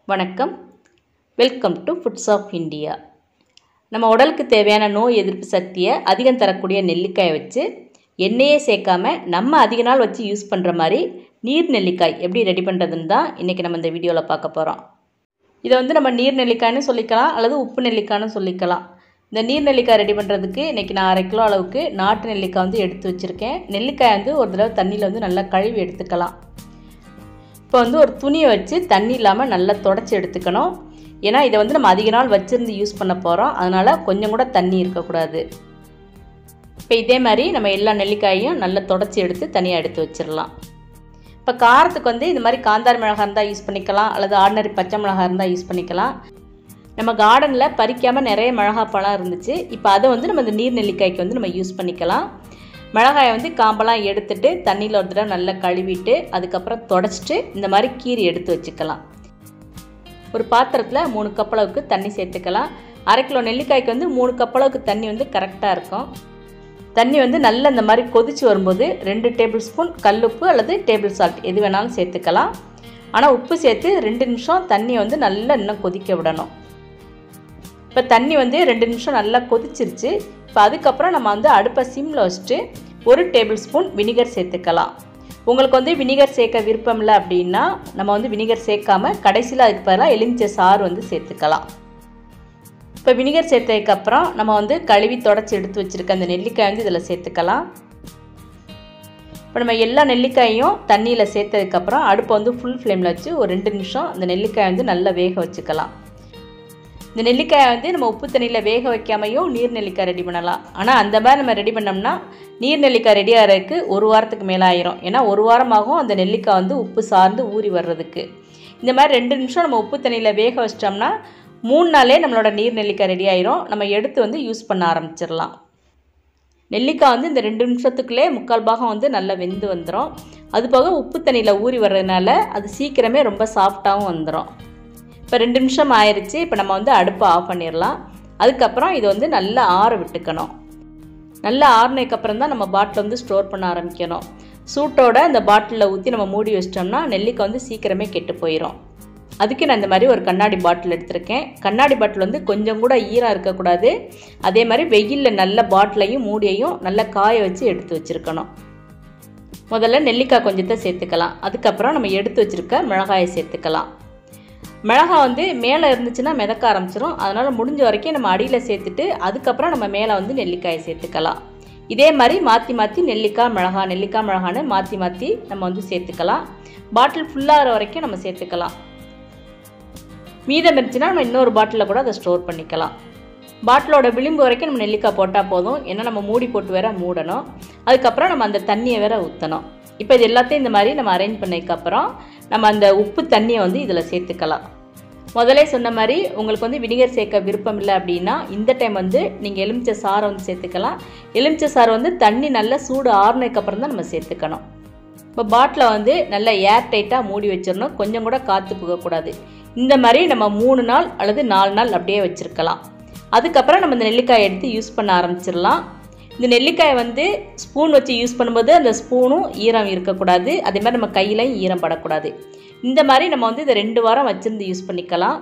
வணக்கம். Welcome to foods of India. நம்ம உடலுக்கு தேவையான நோய் எதிர்ப்பு சக்தியை அதிகம் தரக்கூடிய நெல்லிக்காயை வச்சு எண்ணெயே சேர்க்காம நம்ம அதிக நாள் வச்சு யூஸ் பண்ணுற மாதிரி நீர் நெல்லிக்காய் எப்படி ரெடி பண்ணுறதுன்னு தான் இன்றைக்கி நம்ம இந்த வீடியோவில் பார்க்க போகிறோம். இதை வந்து நம்ம நீர் நெல்லிக்காய்னு சொல்லிக்கலாம் அல்லது உப்பு நெல்லிக்காய்னு சொல்லிக்கலாம். இந்த நீர் நெல்லிக்காய் ரெடி பண்ணுறதுக்கு இன்றைக்கி நான் 1/2 கிலோ அளவுக்கு நாட்டு நெல்லிக்காய் வந்து எடுத்து வச்சுருக்கேன். நெல்லிக்காய் வந்து ஒரு தடவை தண்ணியில் வந்து நல்லா கழுவி எடுத்துக்கலாம். இப்போ வந்து ஒரு துணியை வச்சு தண்ணி இல்லாமல் நல்லா தொடச்சி எடுத்துக்கணும். ஏன்னா இதை வந்து நம்ம அதிக நாள் வச்சுருந்து யூஸ் பண்ண போகிறோம், அதனால் கொஞ்சம் கூட தண்ணி இருக்கக்கூடாது. இப்போ இதே மாதிரி நம்ம எல்லா நெல்லிக்காயையும் நல்லா தொடச்சி எடுத்து தனியாக எடுத்து வச்சிடலாம். இப்போ காரத்துக்கு வந்து இந்த மாதிரி காந்தாரி மிளகாய் இருந்தால் யூஸ் பண்ணிக்கலாம், அல்லது ஆர்டினரி பச்சை மிளகாய் இருந்தால் யூஸ் பண்ணிக்கலாம். நம்ம கார்டனில் பறிக்காமல் நிறைய மிளகாய் பழம் இருந்துச்சு. இப்போ அதை வந்து நம்ம இந்த நீர் நெல்லிக்காய்க்கு வந்து நம்ம யூஸ் பண்ணிக்கலாம். மிளகாயை வந்து காம்பெல்லாம் எடுத்துட்டு தண்ணியில் ஒரு தடவை நல்லா கழுவிட்டு அதுக்கப்புறம் தொடச்சிட்டு இந்த மாதிரி கீரி எடுத்து வச்சுக்கலாம். ஒரு பாத்திரத்தில் 3 கப் அளவுக்கு தண்ணி சேர்த்துக்கலாம். 1/2 கிலோ நெல்லிக்காய்க்கு வந்து 3 கப் அளவுக்கு தண்ணி வந்து கரெக்டாக இருக்கும். தண்ணி வந்து நல்லா இந்த மாதிரி கொதித்து வரும்போது 2 டேபிள் ஸ்பூன் கல்லுப்பு அல்லது டேபிள் சால்ட் எது வேணாலும் சேர்த்துக்கலாம். ஆனால் உப்பு சேர்த்து 2 நிமிஷம் தண்ணியை வந்து நல்லா இன்னும் கொதிக்க விடணும். இப்போ தண்ணி வந்து 2 நிமிஷம் நல்லா கொதிச்சிருச்சு. இப்போ அதுக்கப்புறம் நம்ம வந்து அடுப்பை சிம்மில் வச்சுட்டு 1 டேபிள் ஸ்பூன் வினிகர் சேர்த்துக்கலாம். உங்களுக்கு வந்து வினிகர் சேர்க்க விருப்பம் இல்லை அப்படின்னா நம்ம வந்து வினிகர் சேர்க்காமல் கடைசியில் அதுக்கு பதிலாக எலுமிச்சை சாறு வந்து சேர்த்துக்கலாம். இப்போ வினிகர் சேர்த்ததுக்கப்புறம் நம்ம வந்து கழுவி தொடச்சி எடுத்து வச்சுருக்க அந்த நெல்லிக்காய் வந்து இதில் சேர்த்துக்கலாம். இப்போ நம்ம எல்லா நெல்லிக்காயும் தண்ணியில் சேர்த்ததுக்கப்புறம் அடுப்பை வந்து ஃபுல் ஃப்ளேமில் வச்சு ஒரு 2 நிமிஷம் அந்த நெல்லிக்காய் வந்து நல்லா வேக வச்சுக்கலாம். இந்த நெல்லிக்காயை வந்து நம்ம உப்பு தண்ணியில் வேக வைக்காமையும் நீர் நெல்லிக்காய் ரெடி பண்ணலாம். ஆனால் அந்த மாதிரி நம்ம ரெடி பண்ணோம்னா நீர் நெல்லிக்காய் ரெடி ஆகிறதுக்கு 1 வாரத்துக்கு மேலே ஆயிரும். ஏன்னா 1 வாரமாகும் அந்த நெல்லிக்காய் வந்து உப்பு சார்ந்து ஊறி வர்றதுக்கு. இந்த மாதிரி 2 நிமிஷம் நம்ம உப்பு தண்ணியில் வேக வச்சிட்டோம்னா 3 நாளே நம்மளோட நீர் நெல்லிக்காய் ரெடி ஆயிரும். நம்ம எடுத்து வந்து யூஸ் பண்ண ஆரம்பிச்சிடலாம். நெல்லிக்காய் வந்து இந்த 2 நிமிஷத்துக்குள்ளே 3/4 பாகம் வந்து நல்லா வெந்து வந்துடும். அதுபோக உப்பு தண்ணியில் ஊறி வர்றதுனால அது சீக்கிரமே ரொம்ப சாஃப்டாகவும் வந்துடும். இப்போ 2 நிமிஷம் ஆயிடுச்சு. இப்போ நம்ம வந்து அடுப்பை ஆஃப் பண்ணிடலாம். அதுக்கப்புறம் இதை வந்து நல்லா ஆற விட்டுக்கணும். நல்லா ஆறுனதுக்கப்புறம் தான் நம்ம பாட்டில் வந்து ஸ்டோர் பண்ண ஆரம்பிக்கணும். சூட்டோட அந்த பாட்டிலில் ஊற்றி நம்ம மூடி வச்சிட்டோம்னா நெல்லிக்காய் வந்து சீக்கிரமே கெட்டு போயிடும். அதுக்கு நான் இந்த மாதிரி ஒரு கண்ணாடி பாட்டில் எடுத்திருக்கேன். கண்ணாடி பாட்டில் வந்து கொஞ்சம் கூட ஈரம் இருக்கக்கூடாது. அதே மாதிரி வெயிலில் நல்ல பாட்டிலையும் மூடியையும் நல்லா காய வச்சு எடுத்து வச்சுருக்கணும். முதல்ல நெல்லிக்காய் கொஞ்சத்தை சேர்த்துக்கலாம். அதுக்கப்புறம் நம்ம எடுத்து வச்சுருக்க மிளகாயை சேர்த்துக்கலாம். மிளகாய் வந்து மேலே இருந்துச்சுன்னா மிதக்க ஆரம்பிச்சிடும். அதனால் முடிஞ்ச வரைக்கும் நம்ம அடியில் சேர்த்துட்டு அதுக்கப்புறம் நம்ம மேலே வந்து நெல்லிக்காயை சேர்த்துக்கலாம். இதே மாதிரி மாற்றி மாற்றி நெல்லிக்காய் மிளகான்னு மாற்றி மாற்றி நம்ம வந்து சேர்த்துக்கலாம். பாட்டில் ஃபுல்லாகிற வரைக்கும் நம்ம சேர்த்துக்கலாம். மீதம் இருந்துச்சுன்னா நம்ம இன்னொரு பாட்டிலில் கூட அதை ஸ்டோர் பண்ணிக்கலாம். பாட்டிலோட விளிம்பு வரைக்கும் நம்ம நெல்லிக்காய் போட்டால் போதும். ஏன்னா நம்ம மூடி போட்டு வேற மூடணும். அதுக்கப்புறம் நம்ம அந்த தண்ணியை வேற ஊற்றணும். இப்போ இது எல்லாத்தையும் இந்த மாதிரி நம்ம அரேஞ்ச் பண்ணதுக்கப்புறம் நம்ம அந்த உப்பு தண்ணியை வந்து இதில் சேர்த்துக்கலாம். முதலே சொன்ன மாதிரி உங்களுக்கு வந்து வினிகர் சேர்க்க விருப்பம் இல்லை அப்படின்னா இந்த டைம் வந்து நீங்கள் எலுமிச்சை சாறை வந்து சேர்த்துக்கலாம். எலுமிச்சை சாறு வந்து தண்ணி நல்லா சூடு ஆறுனதுக்கப்புறம் தான் நம்ம சேர்த்துக்கணும். இப்போ பாட்டிலை வந்து நல்லா ஏர் டைட்டாக மூடி வச்சிடணும். கொஞ்சம் கூட காற்று புகக்கூடாது. இந்த மாதிரி நம்ம 3 நாள் அல்லது 4 நாள் அப்படியே வச்சுருக்கலாம். அதுக்கப்புறம் நம்ம இந்த நெல்லிக்காயை எடுத்து யூஸ் பண்ண ஆரம்பிச்சிடலாம். இந்த நெல்லிக்காயை வந்து ஸ்பூன் வச்சு யூஸ் பண்ணும்போது அந்த ஸ்பூனும் ஈரம் இருக்கக்கூடாது. அதே மாதிரி நம்ம கையிலையும் ஈரம் படக்கூடாது. இந்த மாதிரி நம்ம வந்து இதை 2 வாரம் வச்சுருந்து யூஸ் பண்ணிக்கலாம்.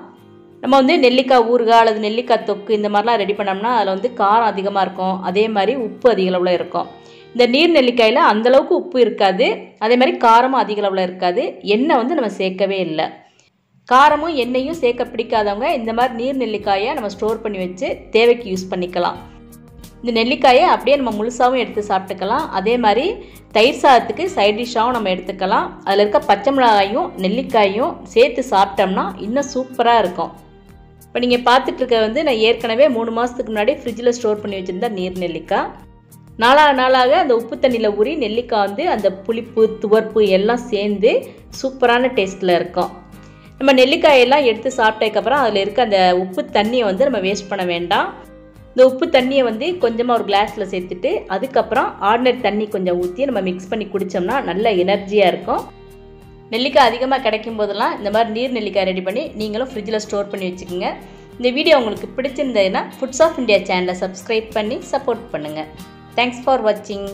நம்ம வந்து நெல்லிக்காய் ஊறுகாய் அல்லது நெல்லிக்காய் தொக்கு இந்த மாதிரிலாம் ரெடி பண்ணோம்னா அதில் வந்து காரம் அதிகமாக இருக்கும். அதே மாதிரி உப்பு அதிக அளவில் இருக்கும். இந்த நீர் நெல்லிக்காயில் அந்தளவுக்கு உப்பு இருக்காது. அதே மாதிரி காரமும் அதிக அளவில் இருக்காது. எண்ணெய் வந்து நம்ம சேர்க்கவே இல்லை. காரமும் எண்ணெயும் சேர்க்க பிடிக்காதவங்க இந்த மாதிரி நீர் நெல்லிக்காயை நம்ம ஸ்டோர் பண்ணி வச்சு தேவைக்கு யூஸ் பண்ணிக்கலாம். இந்த நெல்லிக்காயை அப்படியே நம்ம முழுசாகவும் எடுத்து சாப்பிட்டுக்கலாம். அதே மாதிரி தயிர் சாதத்துக்கு சைட் டிஷ்ஷாகவும் நம்ம எடுத்துக்கலாம். அதில் இருக்க பச்சை மிளகாயும் நெல்லிக்காயும் சேர்த்து சாப்பிட்டோம்னா இன்னும் சூப்பராக இருக்கும். இப்போ நீங்கள் பார்த்துட்டு இருக்க வந்து நான் ஏற்கனவே 3 மாதத்துக்கு முன்னாடி ஃப்ரிட்ஜில் ஸ்டோர் பண்ணி வச்சுருந்தேன் நீர் நெல்லிக்காய். நாளாக அந்த உப்பு தண்ணியில் ஊறி நெல்லிக்காய் வந்து அந்த புளிப்பு துவர்ப்பு எல்லாம் சேர்ந்து சூப்பரான டேஸ்ட்டில் இருக்கும். நம்ம நெல்லிக்காயெல்லாம் எடுத்து சாப்பிட்டதுக்கப்புறம் அதில் இருக்க அந்த உப்பு தண்ணியை வந்து நம்ம வேஸ்ட் பண்ண வேண்டாம். இந்த உப்பு தண்ணியை வந்து கொஞ்சமாக ஒரு கிளாஸில் சேர்த்துட்டு அதுக்கப்புறம் ஆர்டினரி தண்ணி கொஞ்சம் ஊற்றி நம்ம மிக்ஸ் பண்ணி குடித்தோம்னா நல்ல எனர்ஜியாக இருக்கும். நெல்லிக்காய் அதிகமாக கிடைக்கும் போதெல்லாம் இந்த மாதிரி நீர் நெல்லிக்காய் ரெடி பண்ணி நீங்களும் ஃப்ரிட்ஜில் ஸ்டோர் பண்ணி வச்சுக்கோங்க. இந்த வீடியோ உங்களுக்கு பிடிச்சிருந்ததுன்னா ஃபுட்ஸ் ஆஃப் இந்தியா சேனலை சப்ஸ்கிரைப் பண்ணி சப்போர்ட் பண்ணுங்கள். தேங்க்ஸ் ஃபார் வாட்சிங்.